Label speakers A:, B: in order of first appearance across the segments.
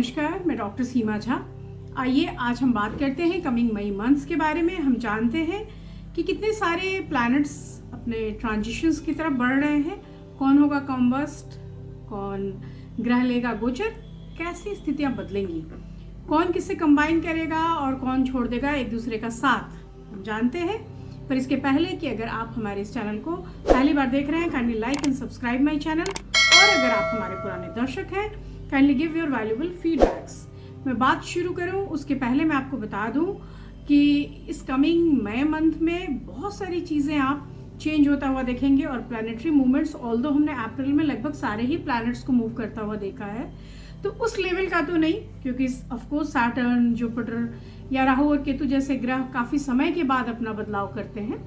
A: नमस्कार, मैं डॉक्टर सीमा झा। आइए आज हम बात करते हैं कमिंग मई मंथ्स के बारे में। हम जानते हैं कि कितने सारे प्लैनेट्स अपने ट्रांजिशंस की तरफ बढ़ रहे हैं। कौन होगा कॉम्बस्ट, कौन ग्रह लेगा गोचर, कैसी स्थितियां बदलेंगी, कौन किससे कंबाइन करेगा और कौन छोड़ देगा एक दूसरे का साथ, हम जानते हैं। पर इसके पहले कि अगर आप हमारे इस चैनल को पहली बार देख रहे हैं, kindly like and subscribe my channel. और अगर आप हमारे पुराने दर्शक हैं, kindly give your valuable feedbacks. मैं बात शुरू करूं उसके पहले मैं आपको बता दूं कि इस कमिंग मई मंथ में बहुत सारी चीज़ें आप चेंज होता हुआ देखेंगे। और प्लानिटरी मूवमेंट्स, ऑल्दो हमने अप्रैल में लगभग सारे ही प्लैनेट्स को मूव करता हुआ देखा है, तो उस लेवल का तो नहीं, क्योंकि ऑफकोर्स सैटर्न, जुपिटर या राहु और केतु जैसे ग्रह काफ़ी समय के बाद अपना बदलाव करते हैं।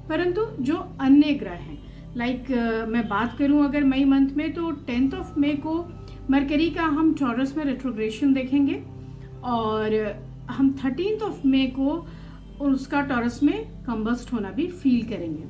A: परंतु जो अन्य ग्रह हैं, लाइक मैं बात करूं अगर मई मंथ में, तो 10 मई को मरकरी का हम टॉरस में रेट्रोग्रेशन देखेंगे और हम 13 मई को उसका टॉरस में कंबस्ट होना भी फील करेंगे।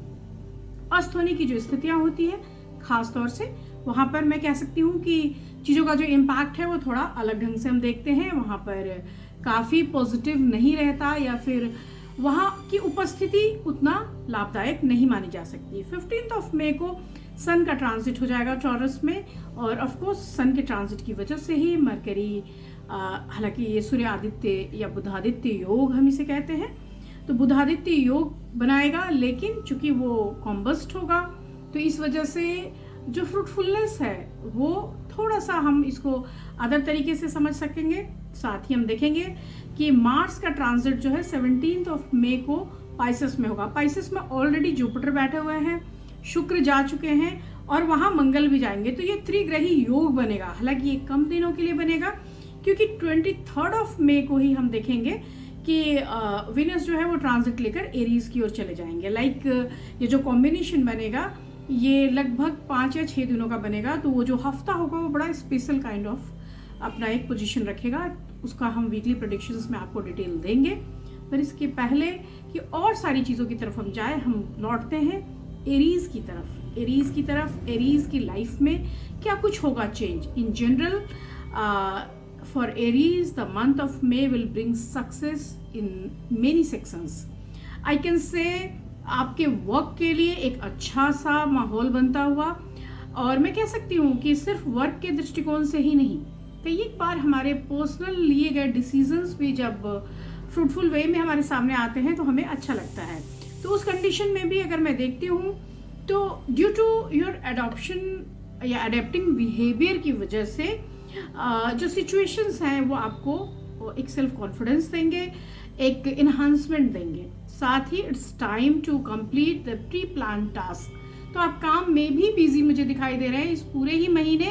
A: अस्त होने की जो स्थितियां होती है, खास तौर से वहां पर मैं कह सकती हूँ कि चीज़ों का जो इम्पैक्ट है वो थोड़ा अलग ढंग से हम देखते हैं। वहां पर काफ़ी पॉजिटिव नहीं रहता या फिर वहां की उपस्थिति उतना लाभदायक नहीं मानी जा सकती। 15 मई को सन का ट्रांजिट हो जाएगा टॉरस में, और ऑफ कोर्स सन के ट्रांजिट की वजह से ही मरकरी, हालांकि ये सूर्य आदित्य या बुधादित्य योग हम इसे कहते हैं, तो बुधादित्य योग बनाएगा, लेकिन चूंकि वो कॉम्बस्ट होगा तो इस वजह से जो फ्रूटफुलनेस है वो थोड़ा सा हम इसको अदर तरीके से समझ सकेंगे। साथ ही हम देखेंगे कि मार्स का ट्रांजिट जो है 17 मई को पाइसेस में होगा। पाइसेस में ऑलरेडी जुपिटर बैठे हुए हैं, शुक्र जा चुके हैं और वहां मंगल भी जाएंगे, तो ये त्रिग्रही योग बनेगा। हालांकि ये कम दिनों के लिए बनेगा, क्योंकि 23 मई को ही हम देखेंगे कि विनस जो है वो ट्रांजिट लेकर एरीज की ओर चले जाएंगे। लाइक ये जो कॉम्बिनेशन बनेगा ये लगभग 5 या 6 दिनों का बनेगा, तो वो जो हफ्ता होगा वो बड़ा स्पेशल काइंड ऑफ अपना एक पोजीशन रखेगा। उसका हम वीकली प्रेडिक्शंस में आपको डिटेल देंगे। पर इसके पहले कि और सारी चीज़ों की तरफ हम जाए, हम लौटते हैं एरीज की तरफ। एरीज की लाइफ में क्या कुछ होगा change in general. For Aries the month of May will bring success in many sections. I can से आपके वर्क के लिए एक अच्छा सा माहौल बनता हुआ, और मैं कह सकती हूँ कि सिर्फ वर्क के दृष्टिकोण से ही नहीं, कई एक बार हमारे पर्सनल लिए गए डिसीजंस भी जब फ्रूटफुल वे में हमारे सामने आते हैं तो हमें अच्छा लगता है। तो उस कंडीशन में भी अगर मैं देखती हूँ तो ड्यू टू योर एडॉप्शन या अडेप्टिंग बिहेवियर की वजह से जो सिचुएशंस हैं वो आपको एक सेल्फ कॉन्फिडेंस देंगे, एक इन्हांसमेंट देंगे। साथ ही it's time to complete the pre plan task. तो आप काम में भी बिजी मुझे दिखाई दे रहे हैं इस पूरे ही महीने।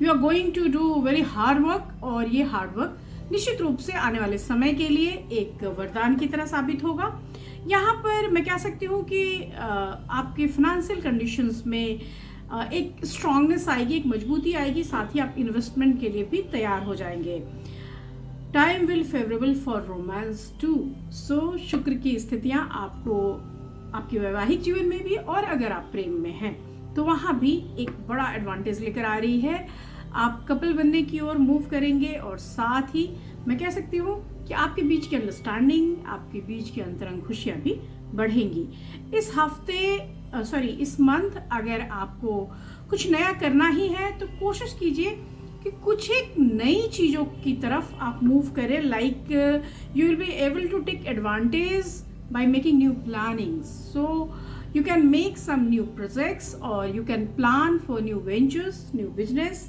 A: You are going to do very hard work, और ये हार्ड वर्क निश्चित रूप से आने वाले समय के लिए एक वरदान की तरह साबित होगा। यहाँ पर मैं कह सकती हूँ कि आपके फाइनेंशियल कंडीशंस में एक स्ट्रांगनेस आएगी, एक मजबूती आएगी। साथ ही आप इन्वेस्टमेंट के लिए भी तैयार हो जाएंगे। Time will favourable for romance too. So शुक्र की स्थितियां आपको आपके वैवाहिक जीवन में भी, और अगर आप प्रेम में हैं तो वहां भी एक बड़ा एडवांटेज लेकर आ रही है। आप कपल बनने की ओर मूव करेंगे, और साथ ही मैं कह सकती हूँ कि आपके बीच की अंडरस्टैंडिंग, आपके बीच की अंतरंग खुशियां भी बढ़ेंगी। इस मंथ अगर आपको कुछ नया करना ही है तो कोशिश कीजिए कि कुछ एक नई चीज़ों की तरफ आप मूव करें। Like you will be able to take advantage by making new plannings. So you can make some new projects, or you can plan for new ventures, new business,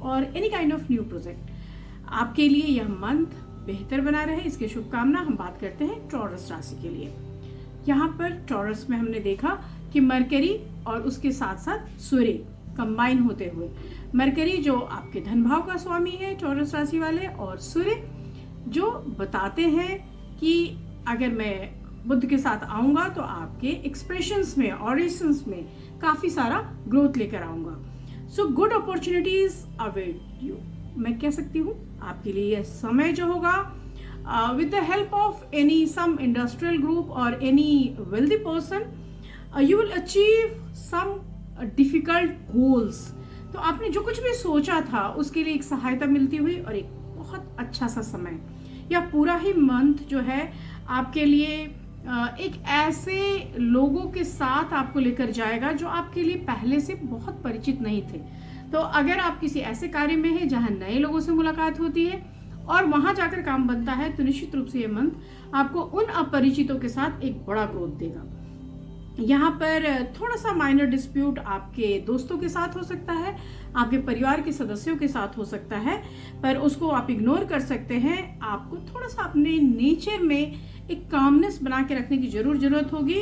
A: or any kind of new project. आपके लिए यह month बेहतर बना रहे, इसकी शुभकामना। हम बात करते हैं टॉरस राशि के लिए। यहाँ पर टॉरस में हमने देखा कि मरकरी और उसके साथ साथ सूर्य कंबाइन होते हुए, मरकरी जो आपके धन भाव का स्वामी है टॉरस राशि वाले, और सूर्य जो बताते हैं कि अगर मैं बुध के साथ आऊंगा तो आपके एक्सप्रेशंस में, ऑडिशंस में काफी सारा ग्रोथ लेकर आऊंगा। So good opportunities await you. मैं कह सकती हूँ आपके लिए यह समय जो होगा, with the help of some industrial group or any wealthy person, you will achieve some difficult goals तो आपने जो कुछ भी सोचा था उसके लिए एक सहायता मिलती हुई और एक बहुत अच्छा सा समय या पूरा ही मंथ जो है आपके लिए एक ऐसे लोगों के साथ आपको लेकर जाएगा जो आपके लिए पहले से बहुत परिचित नहीं थे। तो अगर आप किसी ऐसे कार्य में हैं जहां नए लोगों से मुलाकात होती है और वहां जाकर काम बनता है, तो निश्चित रूप से ये मंथ आपको उन अपरिचितों के साथ एक बड़ा ग्रोथ देगा। यहाँ पर थोड़ा सा माइनर डिस्प्यूट आपके दोस्तों के साथ हो सकता है, आपके परिवार के सदस्यों के साथ हो सकता है, पर उसको आप इग्नोर कर सकते हैं। आपको थोड़ा सा अपने नेचर में एक कामनेस बना के रखने की जरूरत होगी।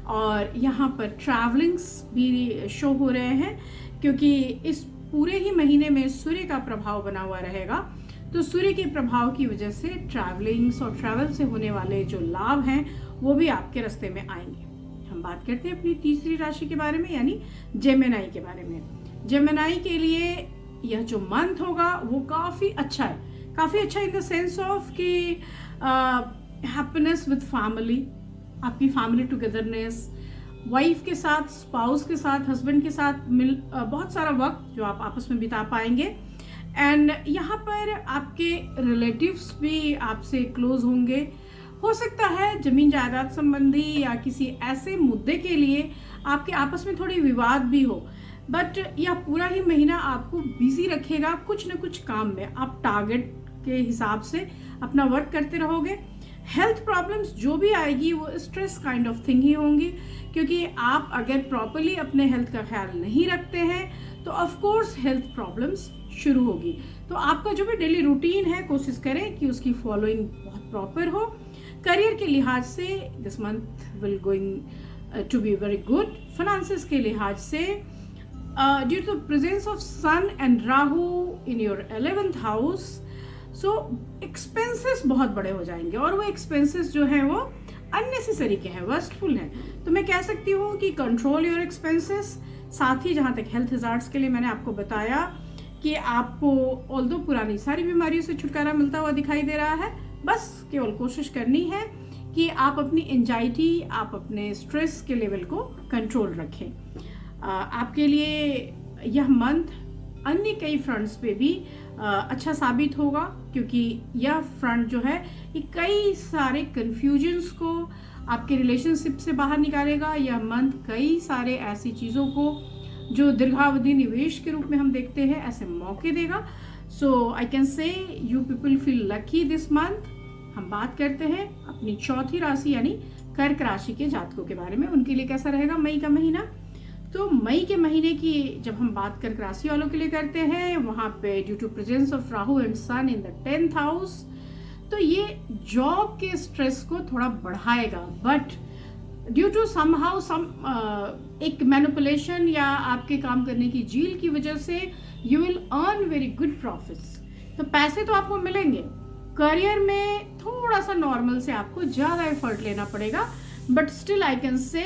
A: और यहाँ पर ट्रैवलिंग्स भी शो हो रहे हैं, क्योंकि इस पूरे ही महीने में सूर्य का प्रभाव बना हुआ रहेगा। तो सूर्य के प्रभाव की वजह से ट्रैवलिंग्स और ट्रैवल से होने वाले जो लाभ हैं वो भी आपके रास्ते में आएंगे। हम बात करते हैं अपनी तीसरी राशि के बारे में, यानी जेमिनाई के बारे में। जेमिनाई के लिए यह जो मंथ होगा वो काफी अच्छा है, काफी अच्छा इन द सेंस ऑफ कि हैप्पीनेस विद फैमिली, आपकी फैमिली टुगेदरनेस, वाइफ के साथ, स्पाउस के साथ, हस्बैंड के साथ बहुत सारा वक्त जो आप आपस में बिता पाएंगे। एंड यहाँ पर आपके रिलेटिव्स भी आपसे क्लोज होंगे। हो सकता है जमीन जायदाद संबंधी या किसी ऐसे मुद्दे के लिए आपके आपस में थोड़ी विवाद भी हो, बट यह पूरा ही महीना आपको बिजी रखेगा कुछ न कुछ काम में। आप टारगेट के हिसाब से अपना वर्क करते रहोगे। हेल्थ प्रॉब्लम्स जो भी आएगी वो stress kind of thing he होंगी, क्योंकि आप अगर प्रॉपरली अपने हेल्थ का ख्याल नहीं रखते हैं तो ऑफ कोर्स हेल्थ प्रॉब्लम्स शुरू होगी। तो आपका जो भी डेली रूटीन है कोशिश करें कि उसकी फॉलोइंग बहुत प्रॉपर हो। करियर के लिहाज से this month will going to be very good. Finances के लिहाज से due to presence of sun and Rahu in your 11th house, so expenses बहुत बड़े हो जाएंगे और वो एक्सपेंसेस जो है वो अननेसेसरी के हैं, वर्स्टफुल हैं। तो मैं कह सकती हूँ कि कंट्रोल योर एक्सपेंसेस। साथ ही जहाँ तक हेल्थ हजार्ड्स के लिए मैंने आपको बताया कि आपको ऑल्दो पुरानी सारी बीमारियों से छुटकारा मिलता हुआ दिखाई दे रहा है, बस केवल कोशिश करनी है कि आप अपनी एंजाइटी, आप अपने स्ट्रेस के लेवल को कंट्रोल रखें। आपके लिए यह मंथ अन्य कई फ्रंट्स पे भी अच्छा साबित होगा, क्योंकि यह फ्रंट जो है ये कई सारे कंफ्यूजन्स को आपके रिलेशनशिप से बाहर निकालेगा। यह मंथ कई सारे ऐसी चीज़ों को जो दीर्घावधि निवेश के रूप में हम देखते हैं ऐसे मौके देगा। So I can say you people feel lucky this month. हम बात करते हैं अपनी चौथी राशि यानी कर्क राशि के जातकों के बारे में। उनके लिए कैसा रहेगा मई का महीना? तो मई के महीने की जब हम बात कर्क राशि वालों के लिए करते हैं, वहां पे due to presence of Rahu and sun in the 10th house, तो ये जॉब के स्ट्रेस को थोड़ा बढ़ाएगा, बट ड्यू टू समहाउ एक मैनिपुलेशन या आपके काम करने की जील की वजह से you will earn very good profits. तो पैसे तो आपको मिलेंगे। करियर में थोड़ा सा नॉर्मल से आपको ज्यादा एफर्ट लेना पड़ेगा, बट स्टिल आई कैन से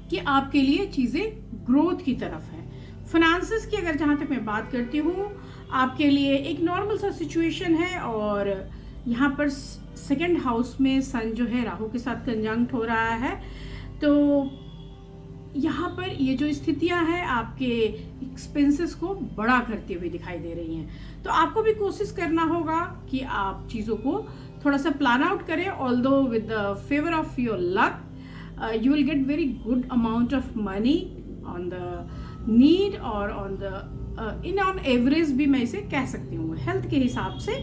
A: कि आपके लिए चीजें ग्रोथ की तरफ है। फाइनेंसेस की अगर जहां तक मैं बात करती हूँ, आपके लिए एक नॉर्मल सा सिचुएशन है। और यहाँ पर 2nd हाउस में सन जो है राहु के साथ कंजंक्ट हो रहा है, तो यहाँ पर ये जो स्थितियां हैं आपके एक्सपेंसेस को बड़ा करती हुई दिखाई दे रही हैं। तो आपको भी कोशिश करना होगा कि आप चीज़ों को थोड़ा सा प्लान आउट करें। Although with the favour of your luck you will get very good amount of money on the need or on the on average भी मैं इसे कह सकती हूँ। हेल्थ के हिसाब से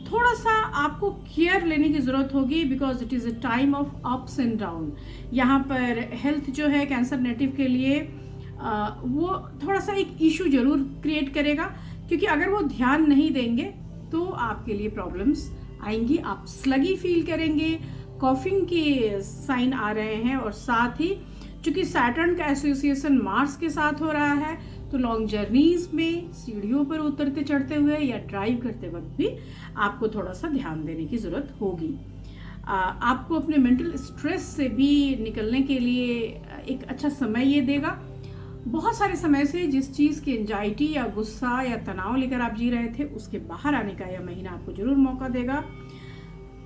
A: थोड़ा सा आपको केयर लेने की जरूरत होगी, because it is a time of ups and down. यहाँ पर हेल्थ जो है कैंसर नेटिव के लिए वो थोड़ा सा एक इशू जरूर क्रिएट करेगा, क्योंकि अगर वो ध्यान नहीं देंगे तो आपके लिए प्रॉब्लम्स आएंगी। आप स्लगी फील करेंगे, कॉफिंग के साइन आ रहे हैं, और साथ ही चूंकि सैटर्न का एसोसिएशन मार्स के साथ हो रहा है, तो लॉन्ग जर्नीज में सीढ़ियों पर उतरते चढ़ते हुए या ड्राइव करते वक्त भी आपको थोड़ा सा ध्यान देने की जरूरत होगी। आपको अपने मेंटल स्ट्रेस से भी निकलने के लिए एक अच्छा समय ये देगा। बहुत सारे समय से जिस चीज़ की एंजाइटी या गुस्सा या तनाव लेकर आप जी रहे थे, उसके बाहर आने का यह महीना आपको जरूर मौका देगा।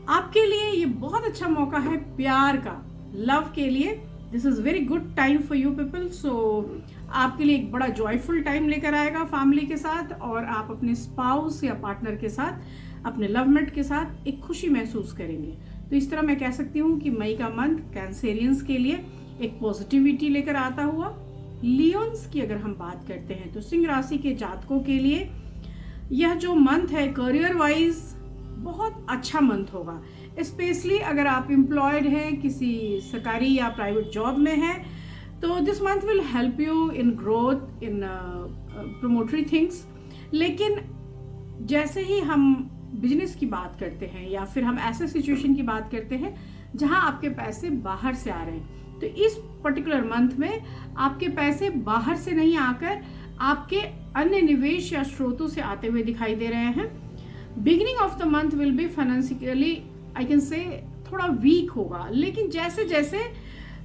A: आपके लिए ये बहुत अच्छा मौका है प्यार का, लव के लिए, this is very good time for you people. So आपके लिए एक बड़ा जॉयफुल टाइम लेकर आएगा फैमिली के साथ, और आप अपने स्पाउस या पार्टनर के साथ, अपने लवमेट के साथ एक खुशी महसूस करेंगे। तो इस तरह मैं कह सकती हूँ कि मई का मंथ कैंसेरियंस के लिए एक पॉजिटिविटी लेकर आता हुआ। लियोन्स की अगर हम बात करते हैं तो सिंह राशि के जातकों के लिए यह जो मंथ है करियर वाइज बहुत अच्छा मंथ होगा। स्पेशली अगर आप एम्प्लॉयड हैं, किसी सरकारी या प्राइवेट जॉब में हैं, तो this month will help you in growth, in promotory things. लेकिन जैसे ही हम बिजनेस की बात करते हैं या फिर हम ऐसे सिचुएशन की बात करते हैं जहां आपके पैसे बाहर से आ रहे हैं, तो इस पर्टिकुलर मंथ में आपके पैसे बाहर से नहीं आकर आपके अन्य निवेश या स्रोतों से आते हुए दिखाई दे रहे हैं। Beginning of the month will be financially I can से थोड़ा वीक होगा, लेकिन जैसे जैसे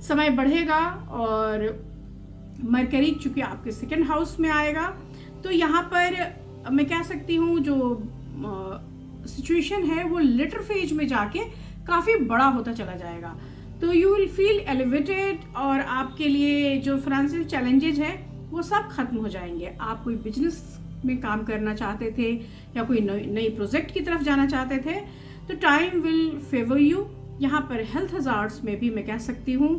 A: समय बढ़ेगा और मरकरी चूंकि आपके सेकेंड हाउस में आएगा, तो यहाँ पर मैं कह सकती हूँ जो सिचुएशन है वो लेटर फेज में जाके काफ़ी बड़ा होता चला जाएगा। तो यू विल फील एलिवेटेड, और आपके लिए जो फाइनेंशियल चैलेंजेज है वो सब खत्म हो जाएंगे। आप कोई बिजनेस में काम करना चाहते थे या कोई नई प्रोजेक्ट की तरफ जाना चाहते थे, तो टाइम विल फेवर यू। यहाँ पर हेल्थ हजार्ड्स में भी मैं कह सकती हूँ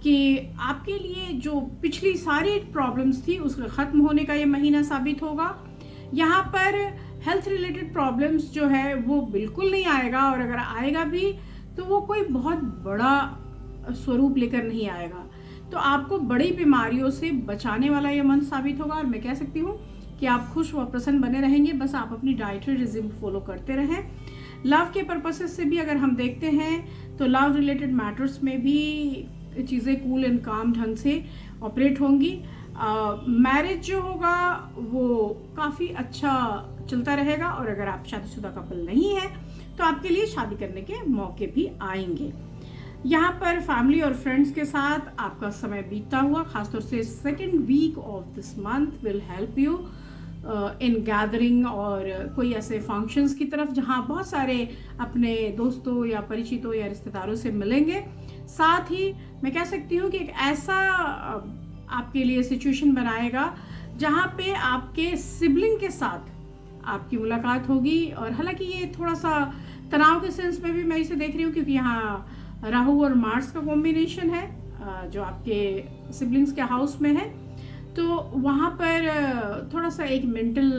A: कि आपके लिए जो पिछली सारी प्रॉब्लम्स थी उसका ख़त्म होने का ये महीना साबित होगा। यहाँ पर हेल्थ रिलेटेड प्रॉब्लम्स जो है वो बिल्कुल नहीं आएगा, और अगर आएगा भी तो वो कोई बहुत बड़ा स्वरूप लेकर नहीं आएगा। तो आपको बड़ी बीमारियों से बचाने वाला ये मंथ साबित होगा, और मैं कह सकती हूँ कि आप खुश व प्रसन्न बने रहेंगे। बस आप अपनी डाइटरी रिजिम फॉलो करते रहें। लव के पर्पसेस से भी अगर हम देखते हैं तो लव रिलेटेड मैटर्स में भी चीज़ें कूल एंड काम ढंग से ऑपरेट होंगी। मैरिज जो होगा वो काफ़ी अच्छा चलता रहेगा, और अगर आप शादीशुदा कपल नहीं है तो आपके लिए शादी करने के मौके भी आएंगे। यहाँ पर फैमिली और फ्रेंड्स के साथ आपका समय बीतता हुआ, खासतौर से second week of this month will help you in gathering और कोई ऐसे फंक्शंस की तरफ जहाँ बहुत सारे अपने दोस्तों या परिचितों या रिश्तेदारों से मिलेंगे। साथ ही मैं कह सकती हूँ कि एक ऐसा आपके लिए सिचुएशन बनाएगा जहाँ पे आपके सिबलिंग के साथ आपकी मुलाकात होगी। और हालांकि ये थोड़ा सा तनाव के सेंस में भी मैं इसे देख रही हूँ, क्योंकि यहाँ राहु और मार्स का कॉम्बिनेशन है जो आपके सिबलिंग्स के हाउस में है, तो वहाँ पर थोड़ा सा एक मेंटल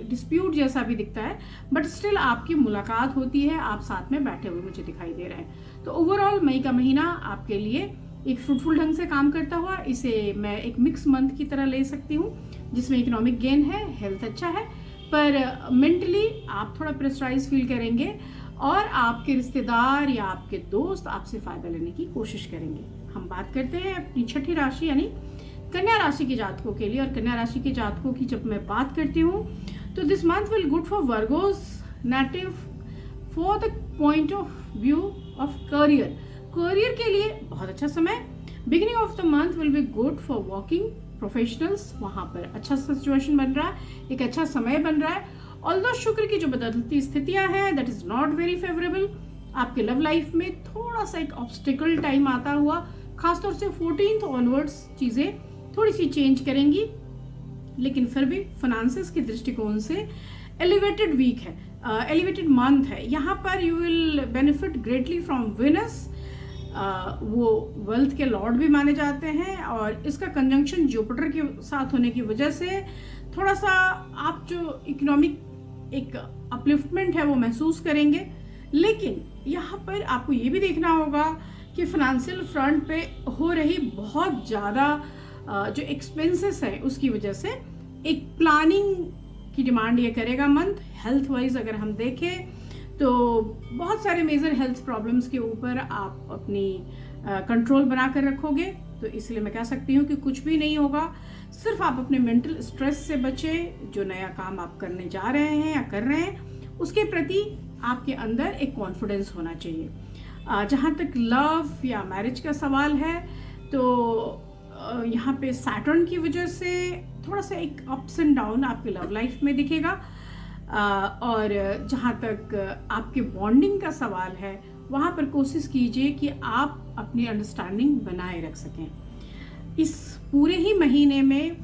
A: डिस्प्यूट जैसा भी दिखता है, बट स्टिल आपकी मुलाकात होती है, आप साथ में बैठे हुए मुझे दिखाई दे रहे हैं। तो ओवरऑल मई का महीना आपके लिए एक फ्रूटफुल ढंग से काम करता हुआ, इसे मैं एक मिक्स मंथ की तरह ले सकती हूँ, जिसमें इकोनॉमिक गेन है, हेल्थ अच्छा है, पर मेंटली आप थोड़ा प्रेशराइज फील करेंगे और आपके रिश्तेदार या आपके दोस्त आपसे फ़ायदा लेने की कोशिश करेंगे। हम बात करते हैं अपनी छठी राशि यानी कन्या राशि के जातकों के लिए। और कन्या राशि के जातकों की जब मैं बात करती हूँ तो this month will good for Virgo's native for the point of view of career. Career के लिए बहुत अच्छा समय। Beginning of the month will be good for working professionals, वहाँ पर अच्छा सिचुएशन बन रहा है, एक अच्छा समय बन रहा है। ऑल्दो शुक्र की जो बदलती स्थितियां हैं that is not very favourable. आपके लव लाइफ में थोड़ा सा एक ऑब्स्टिकल टाइम आता हुआ, खासतौर से 14th ऑनवर्ड्स चीज़ें थोड़ी सी चेंज करेंगी, लेकिन फिर भी फाइनेंसेस के दृष्टिकोण से एलिवेटेड वीक है, एलिवेटेड मंथ है। यहाँ पर you will benefit greatly from Venus, वो वेल्थ के लॉर्ड भी माने जाते हैं, और इसका कंजंक्शन जुपिटर के साथ होने की वजह से थोड़ा सा आप जो इकोनॉमिक एक अपलिफ्टमेंट है वो महसूस करेंगे। लेकिन यहाँ पर आपको ये भी देखना होगा कि फाइनेंशियल फ्रंट पे हो रही बहुत ज़्यादा जो एक्सपेंसेस हैं उसकी वजह से एक प्लानिंग की डिमांड ये करेगा मंथ। हेल्थ वाइज अगर हम देखें तो बहुत सारे मेजर हेल्थ प्रॉब्लम्स के ऊपर आप अपनी कंट्रोल बना कर रखोगे, तो इसलिए मैं कह सकती हूँ कि कुछ भी नहीं होगा। सिर्फ आप अपने मेंटल स्ट्रेस से बचें। जो नया काम आप करने जा रहे हैं या कर रहे हैं उसके प्रति आपके अंदर एक कॉन्फिडेंस होना चाहिए। जहाँ तक लव या मैरिज का सवाल है तो यहाँ पे सैटर्न की वजह से थोड़ा सा एक अप्स एंड डाउन आपके लव लाइफ में दिखेगा, और जहाँ तक आपके बॉन्डिंग का सवाल है वहाँ पर कोशिश कीजिए कि आप अपनी अंडरस्टैंडिंग बनाए रख सकें। इस पूरे ही महीने में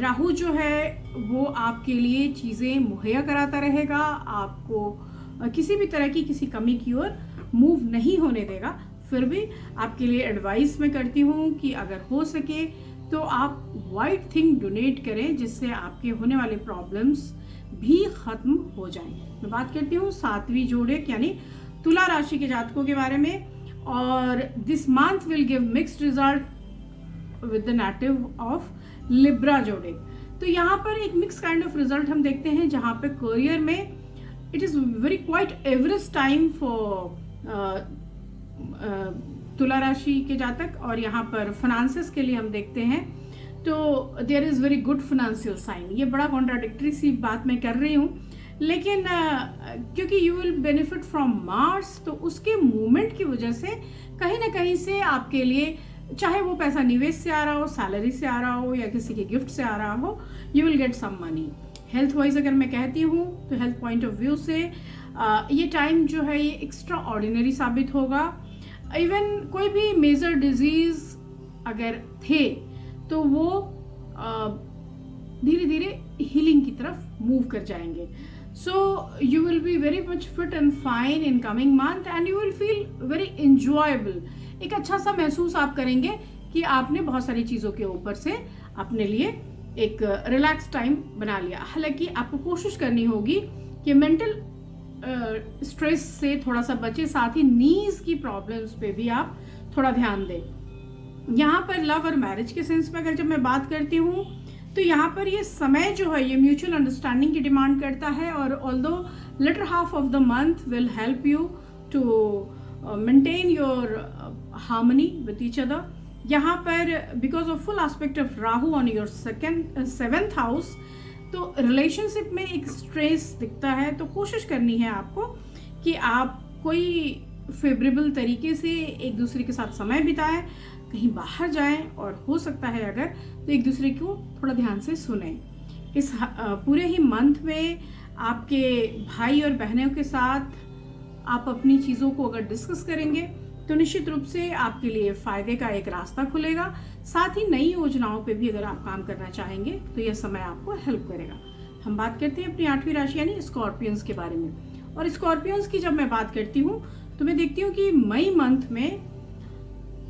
A: राहु जो है वो आपके लिए चीज़ें मुहैया कराता रहेगा, आपको किसी भी तरह की किसी कमी की ओर मूव नहीं होने देगा। फिर भी आपके लिए एडवाइस मैं करती हूँ कि अगर हो सके तो आप वाइट थिंग डोनेट करें, जिससे आपके होने वाले प्रॉब्लम्स भी खत्म हो जाएं। मैं बात करती हूँ 7वीं जोड़क यानी तुला राशि के जातकों के बारे में, और this month will give mixed result with the native of Libra zodiac. तो यहाँ पर एक मिक्स काइंड ऑफ रिजल्ट हम देखते हैं, जहाँ पे करियर में it is very quite average time for तुला राशि के जातक, और यहाँ पर फाइनेंसेस के लिए हम देखते हैं तो there is very good financial sign. ये बड़ा कॉन्ट्राडिक्टरी सी बात मैं कर रही हूँ, लेकिन क्योंकि you will benefit from Mars, तो उसके मूवमेंट की वजह से कहीं ना कहीं से आपके लिए, चाहे वो पैसा निवेश से आ रहा हो, सैलरी से आ रहा हो, या किसी के गिफ्ट से आ रहा हो, you will get some money. Health wise अगर मैं कहती हूँ तो हेल्थ पॉइंट ऑफ व्यू से ये टाइम जो है ये एक्स्ट्रा ऑर्डिनरी साबित होगा। इवन कोई भी मेजर डिजीज अगर थे तो वो धीरे धीरे हीलिंग की तरफ मूव कर जाएंगे। So you will be very much fit and fine in coming month and you will feel very enjoyable. एक अच्छा सा महसूस आप करेंगे कि आपने बहुत सारी चीज़ों के ऊपर से अपने लिए एक रिलैक्स टाइम बना लिया। हालांकि आपको कोशिश करनी होगी कि मेंटल स्ट्रेस से थोड़ा सा बचे, साथ ही नीज की प्रॉब्लम्स पे भी आप थोड़ा ध्यान दें। यहाँ पर लव और मैरिज के सेंस में अगर जब मैं बात करती हूँ तो यहाँ पर ये समय जो है ये म्यूचुअल अंडरस्टैंडिंग की डिमांड करता है, और although latter half of the month will help you to maintain your harmony with each other. यहाँ पर because of full aspect of Rahu on your seventh house, तो रिलेशनशिप में एक स्ट्रेस दिखता है। तो कोशिश करनी है आपको कि आप कोई फेवरेबल तरीके से एक दूसरे के साथ समय बिताएं, कहीं बाहर जाएं, और हो सकता है अगर तो एक दूसरे को थोड़ा ध्यान से सुने। इस पूरे ही मंथ में आपके भाई और बहनों के साथ आप अपनी चीज़ों को अगर डिस्कस करेंगे तो निश्चित रूप से आपके लिए फ़ायदे का एक रास्ता खुलेगा। साथ ही नई योजनाओं पे भी अगर आप काम करना चाहेंगे तो यह समय आपको हेल्प करेगा। हम बात करते हैं अपनी 8वीं राशि यानी स्कॉर्पियंस के बारे में, और स्कॉर्पियंस की जब मैं बात करती हूँ तो मैं देखती हूँ कि मई मंथ में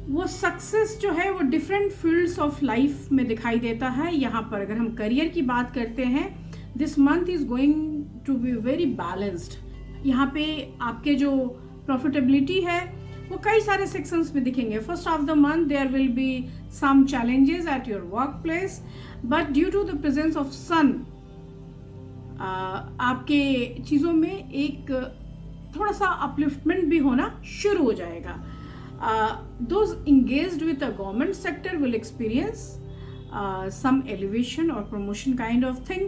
A: वो सक्सेस जो है वो डिफरेंट फील्ड्स ऑफ लाइफ में दिखाई देता है। यहाँ पर अगर हम करियर की बात करते हैं, this month is going to be very balanced. यहाँ पे आपके जो प्रॉफिटेबिलिटी है वो कई सारे सेक्शंस में दिखेंगे। First of the month there will be some challenges at your work place, but due to the presence of Sun आपके चीज़ों में एक थोड़ा सा अपलिफ्टमेंट भी होना शुरू हो जाएगा। Those engaged with the government sector will experience some elevation or promotion kind of thing.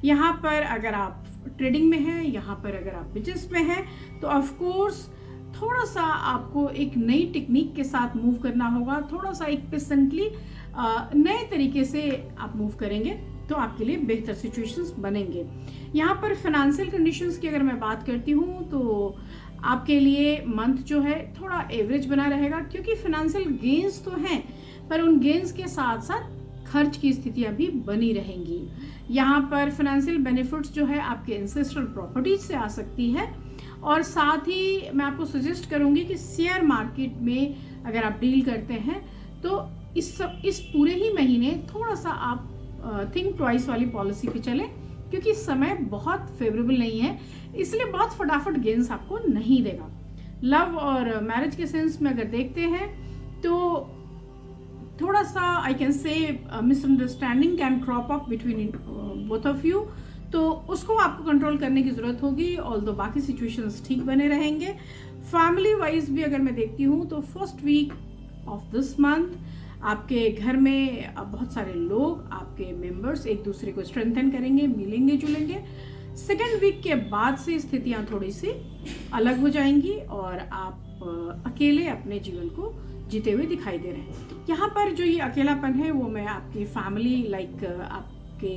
A: यहाँ पर अगर आप ट्रेडिंग में हैं, यहाँ पर अगर आप बिजनेस में हैं, तो ऑफ कोर्स थोड़ा सा आपको एक नई टेक्निक के साथ मूव करना होगा। थोड़ा सा एक पेशेंटली नए तरीके से आप मूव करेंगे तो आपके लिए बेहतर सिचुएशंस बनेंगे। यहाँ पर फाइनेंशियल कंडीशंस की अगर मैं बात करती हूँ तो आपके लिए मंथ जो है थोड़ा एवरेज बना रहेगा, क्योंकि फाइनेंशियल गेन्स तो हैं पर उन गेन्स के साथ साथ खर्च की स्थितियां भी बनी रहेंगी। यहाँ पर फाइनेंशियल बेनिफिट्स जो है आपके एंसेस्ट्रल प्रॉपर्टीज से आ सकती है, और साथ ही मैं आपको सजेस्ट करूँगी कि शेयर मार्केट में अगर आप डील करते हैं तो इस पूरे ही महीने थोड़ा सा आप थिंक ट्वाइस वाली पॉलिसी पे चलें, क्योंकि समय बहुत फेवरेबल नहीं है, इसलिए बहुत फटाफट गेंस आपको नहीं देगा। लव और मैरिज के सेंस में अगर देखते हैं तो थोड़ा सा आई कैन से misunderstanding can crop up between both of you, तो उसको आपको कंट्रोल करने की ज़रूरत होगी। ऑल्दो बाकी सिचुएशंस ठीक बने रहेंगे। फैमिली वाइज भी अगर मैं देखती हूँ तो first week of this month आपके घर में बहुत सारे लोग, आपके मेंबर्स एक दूसरे को स्ट्रेंथन करेंगे, मिलेंगे जुलेंगे। सेकेंड वीक के बाद से स्थितियाँ थोड़ी सी अलग हो जाएंगी और आप अकेले अपने जीवन को जीते हुए दिखाई दे रहे हैं। यहाँ पर जो ये अकेलापन है वो मैं आपकी फैमिली आपके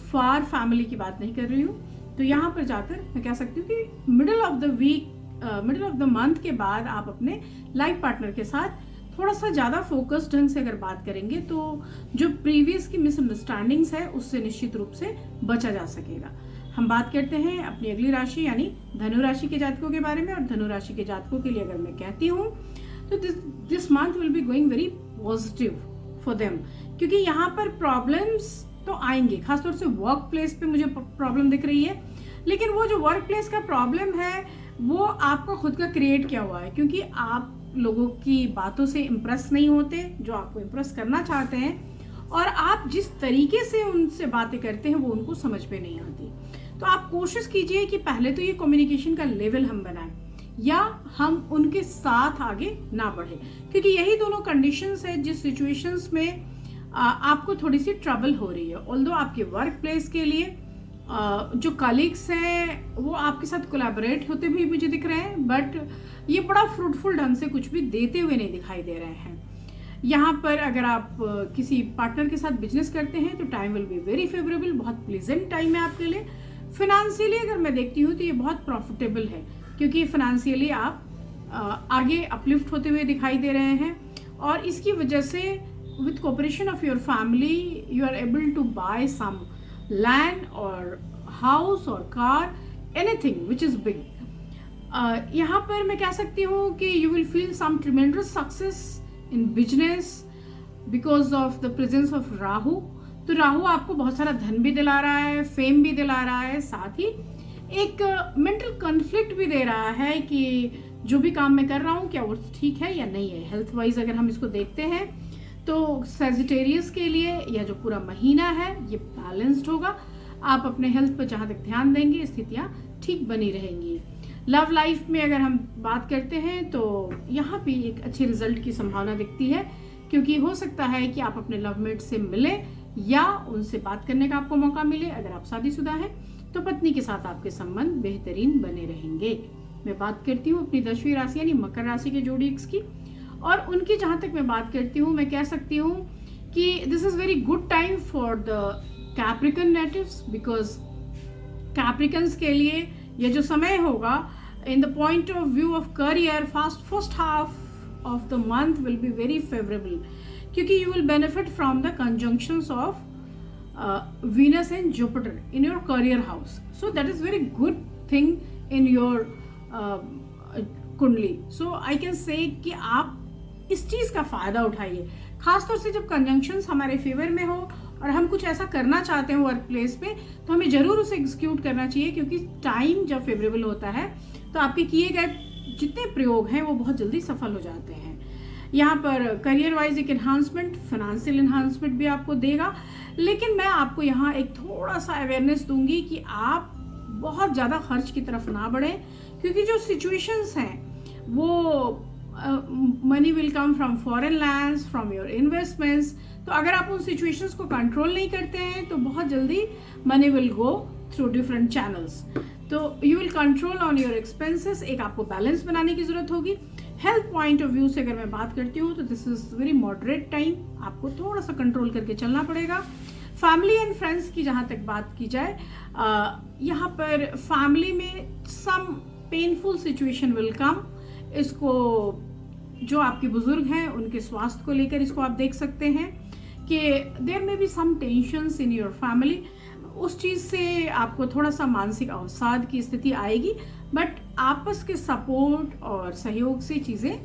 A: फार फैमिली की बात नहीं कर रही हूँ। तो यहाँ पर जाकर मैं कह सकती हूँ कि middle of the week middle of the month के बाद आप अपने लाइफ पार्टनर के साथ थोड़ा सा ज़्यादा फोकस्ड ढंग से अगर बात करेंगे तो जो प्रीवियस की मिसअंडरस्टैंडिंग्स है उससे निश्चित रूप से बचा जा सकेगा। हम बात करते हैं अपनी अगली राशि यानी धनु राशि के जातकों के बारे में। और धनु राशि के जातकों के लिए अगर मैं कहती हूँ तो this month will be going very positive for them, क्योंकि यहाँ पर प्रॉब्लम्स तो आएंगे, खासतौर से वर्क प्लेस पे मुझे प्रॉब्लम दिख रही है। लेकिन वो जो वर्क प्लेस का प्रॉब्लम है वो आपका खुद का क्रिएट किया हुआ है, क्योंकि आप लोगों की बातों से इम्प्रेस नहीं होते जो आपको इम्प्रेस करना चाहते हैं, और आप जिस तरीके से उनसे बातें करते हैं वो उनको समझ में नहीं आती। तो आप कोशिश कीजिए कि पहले तो ये कम्युनिकेशन का लेवल हम बनाएं या हम उनके साथ आगे ना बढ़े, क्योंकि यही दोनों कंडीशंस है जिस सिचुएशंस में आपको थोड़ी सी ट्रबल हो रही है। ऑल्दो आपके वर्क प्लेस के लिए जो कलीग्स हैं वो आपके साथ कोलैबोरेट होते भी मुझे दिख रहे हैं, बट ये बड़ा फ्रूटफुल ढंग से कुछ भी देते हुए नहीं दिखाई दे रहे हैं। यहाँ पर अगर आप किसी पार्टनर के साथ बिजनेस करते हैं तो time will be very favourable, बहुत प्लीजेंट टाइम है आपके लिए। फिनेंशियली अगर मैं देखती हूँ तो ये बहुत प्रॉफिटेबल है, क्योंकि फिनेंशियली आप आगे अपलिफ्ट होते हुए दिखाई दे रहे हैं, और इसकी वजह से with cooperation of your family you are able to buy some land और हाउस और car, anything which is big. यहाँ पर मैं कह सकती हूँ कि you will feel some tremendous success in business because of the presence of Rahu. तो राहु आपको बहुत सारा धन भी दिला रहा है, फेम भी दिला रहा है, साथ ही एक मेंटल कॉन्फ्लिक्ट भी दे रहा है कि जो भी काम मैं कर रहा हूँ क्या वो ठीक है या नहीं है। हेल्थ वाइज अगर हम इसको देखते हैं तो सैजिटेरियस के लिए यह जो पूरा महीना है ये बैलेंस्ड होगा। आप अपने हेल्थ पर जहाँ तक ध्यान देंगे स्थितियाँ ठीक बनी रहेंगी। लव लाइफ में अगर हम बात करते हैं तो यहाँ भी एक अच्छे रिजल्ट की संभावना दिखती है, क्योंकि हो सकता है कि आप अपने लवमेट से मिले या उनसे बात करने का आपको मौका मिले। अगर आप शादीशुदा हैं तो पत्नी के साथ आपके संबंध बेहतरीन बने रहेंगे। मैं बात करती हूँ अपनी 10वीं राशि यानी मकर राशि के जोड़िक्स की, और उनकी जहाँ तक मैं बात करती हूँ मैं कह सकती हूँ कि this is very good time for the Capricorn natives, because Capricorns के लिए ये जो समय होगा in the point of view of career first half of the month will be very favourable, क्योंकि you will benefit from the conjunctions of Venus and Jupiter in your career house. So that is very good thing in your कुंडली. So I can say कि आप इस चीज़ का फ़ायदा उठाइए, खासतौर से जब कंजंक्शंस हमारे फेवर में हो और हम कुछ ऐसा करना चाहते हैं वर्क प्लेस पे, तो हमें ज़रूर उसे एग्जीक्यूट करना चाहिए, क्योंकि टाइम जब फेवरेबल होता है तो आपके किए गए जितने प्रयोग हैं वो बहुत जल्दी सफल हो जाते हैं। यहाँ पर करियर वाइज एक एनहांसमेंट, फाइनेंशियल एनहांसमेंट भी आपको देगा, लेकिन मैं आपको यहाँ एक थोड़ा सा अवेयरनेस दूंगी कि आप बहुत ज़्यादा खर्च की तरफ ना बढ़ें, क्योंकि जो सिचुएशंस हैं वो money will come from foreign lands, from your investments. तो अगर आप उन सिचुएशंस को कंट्रोल नहीं करते हैं तो बहुत जल्दी money will go through different channels. तो you will control on your expenses. एक आपको बैलेंस बनाने की जरूरत होगी। हेल्थ पॉइंट ऑफ व्यू से अगर मैं बात करती हूँ तो this is very moderate time, आपको थोड़ा सा कंट्रोल करके चलना पड़ेगा। फैमिली एंड फ्रेंड्स की जहाँ तक बात की जाए, यहाँ पर फैमिली में सम पेनफुल सिचुएशन विल कम। इसको जो आपके बुजुर्ग हैं उनके स्वास्थ्य को लेकर इसको आप देख सकते हैं कि there may be some tensions in your family. उस चीज़ से आपको थोड़ा सा मानसिक अवसाद की स्थिति आएगी, बट आपस के सपोर्ट और सहयोग से चीज़ें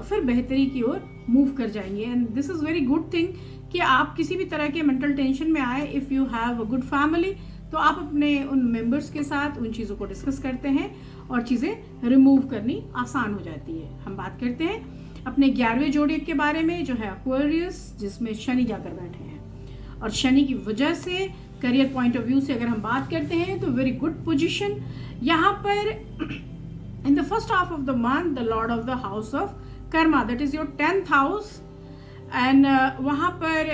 A: फिर बेहतरी की ओर मूव कर जाएंगी। And this is very good thing कि आप किसी भी तरह के मेंटल टेंशन में आए, if you have a good family, तो आप अपने उन मेंबर्स के साथ उन चीज़ों को डिस्कस करते हैं और चीज़ें रिमूव करनी आसान हो जाती है। हम बात करते हैं अपने 11वें जोड़िक के बारे में, जो है एक्वेरियस, जिसमें शनि जाकर बैठे हैं। और शनि की वजह से करियर पॉइंट ऑफ व्यू से अगर हम बात करते हैं तो वेरी गुड पोजीशन। यहाँ पर in the first half of the month the lord of the house of karma, that is your 10th house, and वहाँ पर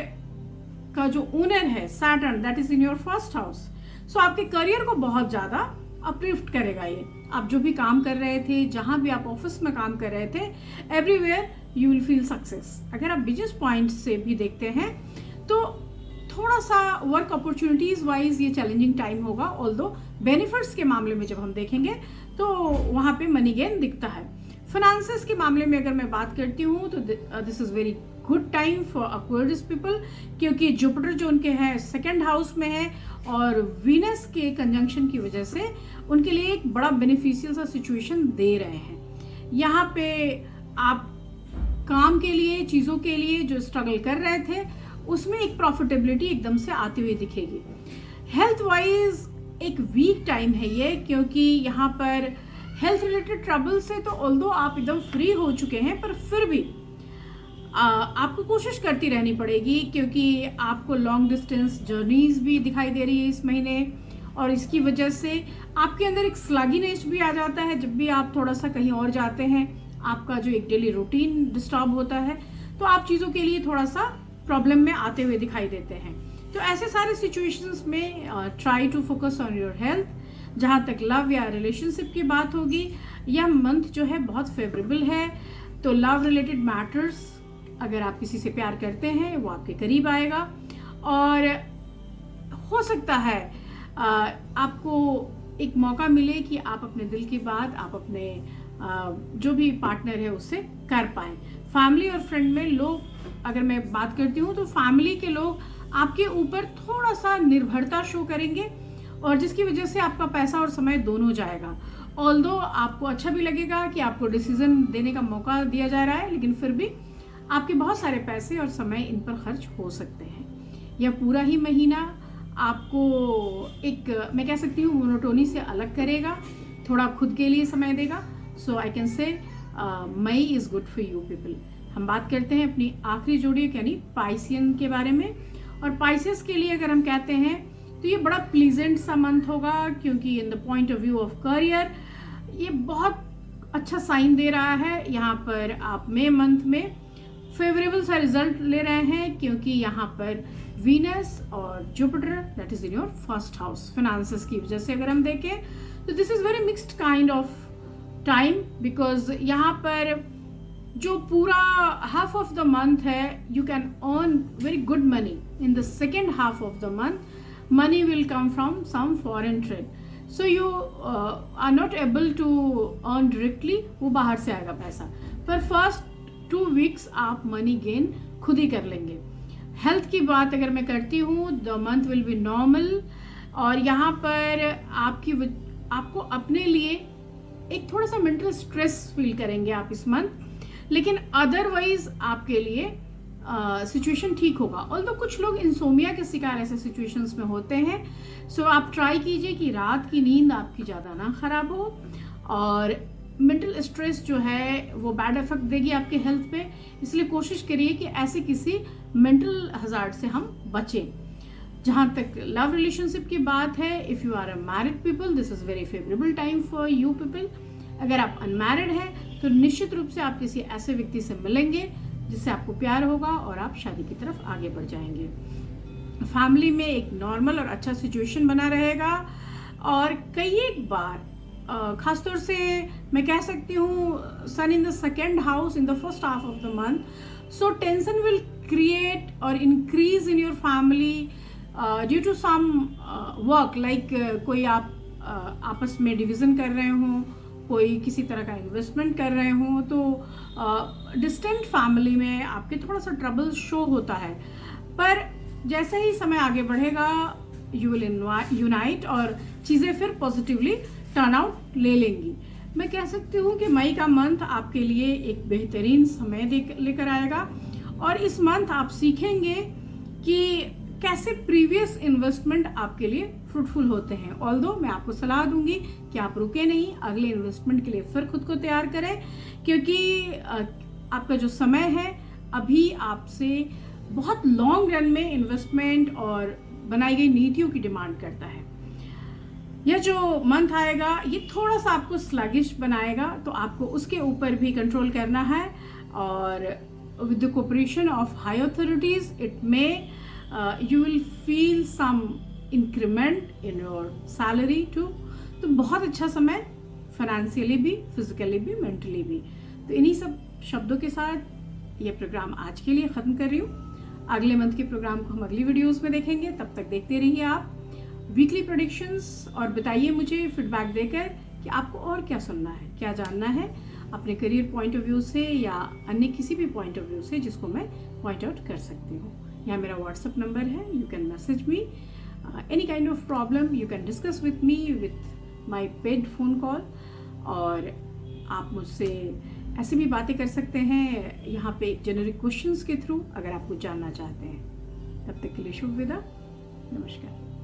A: का जो ओनर है Saturn, that is in your first house. So आपके career को बहुत ज़्यादा अपलिफ्ट करेगा ये। आप जो भी काम कर रहे थे, जहाँ भी आप ऑफिस में काम कर रहे थे, everywhere you will feel success. अगर आप बिजनेस पॉइंट से भी देखते हैं तो थोड़ा सा वर्क अपॉर्चुनिटीज़ वाइज ये चैलेंजिंग टाइम होगा। ऑल्दो बेनिफिट्स के मामले में जब हम देखेंगे तो वहाँ पे मनी गेन दिखता है। फाइनेंसेस के मामले में अगर मैं बात करती हूँ तो this is very good time for Aquarius people, क्योंकि जुपिटर जो उनके है सेकंड हाउस में है और वीनस के कंजंक्शन की वजह से उनके लिए एक बड़ा बेनिफिशियल सा सिचुएशन दे रहे हैं। यहाँ पे आप काम के लिए, चीज़ों के लिए जो स्ट्रगल कर रहे थे उसमें एक प्रॉफिटेबिलिटी एकदम से आती हुई दिखेगी। हेल्थ वाइज एक वीक टाइम है ये, क्योंकि यहाँ पर हेल्थ रिलेटेड ट्रबल से तो ऑल्दो आप एकदम फ्री हो चुके हैं, पर फिर भी आपको कोशिश करती रहनी पड़ेगी, क्योंकि आपको लॉन्ग डिस्टेंस जर्नीज भी दिखाई दे रही है इस महीने, और इसकी वजह से आपके अंदर एक स्लगिनेस भी आ जाता है। जब भी आप थोड़ा सा कहीं और जाते हैं, आपका जो एक डेली रूटीन डिस्टर्ब होता है, तो आप चीज़ों के लिए थोड़ा सा प्रॉब्लम में आते हुए दिखाई देते हैं। तो ऐसे सारे सिचुएशंस में try to focus on your health. जहाँ तक लव या रिलेशनशिप की बात होगी, यह मंथ जो है बहुत फेवरेबल है। तो लव रिलेटेड मैटर्स, अगर आप किसी से प्यार करते हैं, वो आपके करीब आएगा, और हो सकता है आपको एक मौका मिले कि आप अपने दिल की बात आप अपने जो भी पार्टनर है उससे कर पाएं। फैमिली और फ्रेंड में लोग, अगर मैं बात करती हूँ तो फैमिली के लोग आपके ऊपर थोड़ा सा निर्भरता शो करेंगे, और जिसकी वजह से आपका पैसा और समय दोनों जाएगा। ऑल्दो आपको अच्छा भी लगेगा कि आपको डिसीजन देने का मौका दिया जा रहा है, लेकिन फिर भी आपके बहुत सारे पैसे और समय इन पर खर्च हो सकते हैं। यह पूरा ही महीना आपको एक, मैं कह सकती हूँ, मोनोटोनी से अलग करेगा, थोड़ा खुद के लिए समय देगा। So I can say May is good for you people. हम बात करते हैं अपनी आखिरी जोड़ी यानी पाइसियन के बारे में। और पाइसेस के लिए अगर हम कहते हैं तो ये बड़ा प्लीजेंट सा मंथ होगा, क्योंकि इन the point of view of career ये बहुत अच्छा साइन दे रहा है। यहाँ पर आप मई मंथ में फेवरेबल सा रिजल्ट ले रहे हैं, क्योंकि यहाँ पर वीनस और Jupiter that is in your first house. Finances की वजह से अगर हम देखें तो this is very mixed kind of time, because यहाँ पर जो पूरा हाफ ऑफ द मंथ है, you can earn very good money in the second half of the month. Money will come from some foreign trade, so you are not able to earn directly, वो बाहर से आएगा पैसा, पर first 2 weeks आप money gain खुद ही कर लेंगे। हेल्थ की बात अगर मैं करती हूँ, the month will B normal, और यहाँ पर आपको अपने लिए एक थोड़ा सा मेंटल स्ट्रेस फील करेंगे आप इस मंथ, लेकिन अदरवाइज आपके लिए सिचुएशन ठीक होगा। ऑल्दो कुछ लोग इंसोमिया के शिकार ऐसे सिचुएशंस में होते हैं, सो आप ट्राई कीजिए कि रात की नींद आपकी ज़्यादा ना खराब हो, और मेंटल स्ट्रेस जो है वो बैड इफेक्ट देगी आपके हेल्थ पे, इसलिए कोशिश करिए कि ऐसे किसी मेंटल हजार्ड से हम बचें। जहाँ तक लव रिलेशनशिप की बात है, if you are a married people, this is very favourable time for you people. अगर आप अनमैरिड हैं तो निश्चित रूप से आप किसी ऐसे व्यक्ति से मिलेंगे जिससे आपको प्यार होगा और आप शादी की तरफ आगे बढ़ जाएंगे। फैमिली में एक नॉर्मल और अच्छा सिचुएशन बना रहेगा, और कई एक बार खासतौर से मैं कह सकती हूँ Sun in the second house in the first half of the month, so tension will create और increase in your family due to some work, like कोई आप आपस में डिवीज़न कर रहे हों, कोई किसी तरह का इन्वेस्टमेंट कर रहे हों, तो डिस्टेंट फैमिली में आपके थोड़ा सा ट्रबल शो होता है। पर जैसे ही समय आगे बढ़ेगा यू विल यूनाइट और चीज़ें फिर पॉजिटिवली टर्न आउट ले लेंगी। मैं कह सकती हूँ कि मई का मंथ आपके लिए एक बेहतरीन समय लेकर आएगा, और इस मंथ आप सीखेंगे कि कैसे प्रीवियस इन्वेस्टमेंट आपके लिए फ्रूटफुल होते हैं। ऑल्दो मैं आपको सलाह दूंगी कि आप रुके नहीं, अगले इन्वेस्टमेंट के लिए फिर खुद को तैयार करें, क्योंकि आपका जो समय है अभी आपसे बहुत लॉन्ग रन में इन्वेस्टमेंट और बनाई गई नीतियों की डिमांड करता है। यह जो मंथ आएगा ये थोड़ा सा आपको स्लगिश बनाएगा, तो आपको उसके ऊपर भी कंट्रोल करना है, और with the cooperation of high authorities it may you will feel some increment in your salary too. तो बहुत अच्छा समय फाइनेंशियली भी, फिजिकली भी, मेंटली भी। तो इन्हीं सब शब्दों के साथ ये प्रोग्राम आज के लिए ख़त्म कर रही हूँ। अगले मंथ के प्रोग्राम को हम अगली वीडियोस में देखेंगे, तब तक देखते रहिए आप वीकली प्रेडिक्शंस, और बताइए मुझे फीडबैक देकर कि आपको और क्या सुनना है, क्या जानना है अपने करियर पॉइंट ऑफ व्यू से या अन्य किसी भी पॉइंट ऑफ व्यू से जिसको मैं पॉइंट आउट कर सकती हूँ। यहाँ मेरा व्हाट्सअप नंबर है, you can message me any kind of problem, you can discuss with me with my paid phone call. और आप मुझसे ऐसे भी बातें कर सकते हैं यहाँ पे जेनरिक क्वेश्चंस के थ्रू, अगर आप कुछ जानना चाहते हैं। तब तक के लिए शुभ विदा, नमस्कार।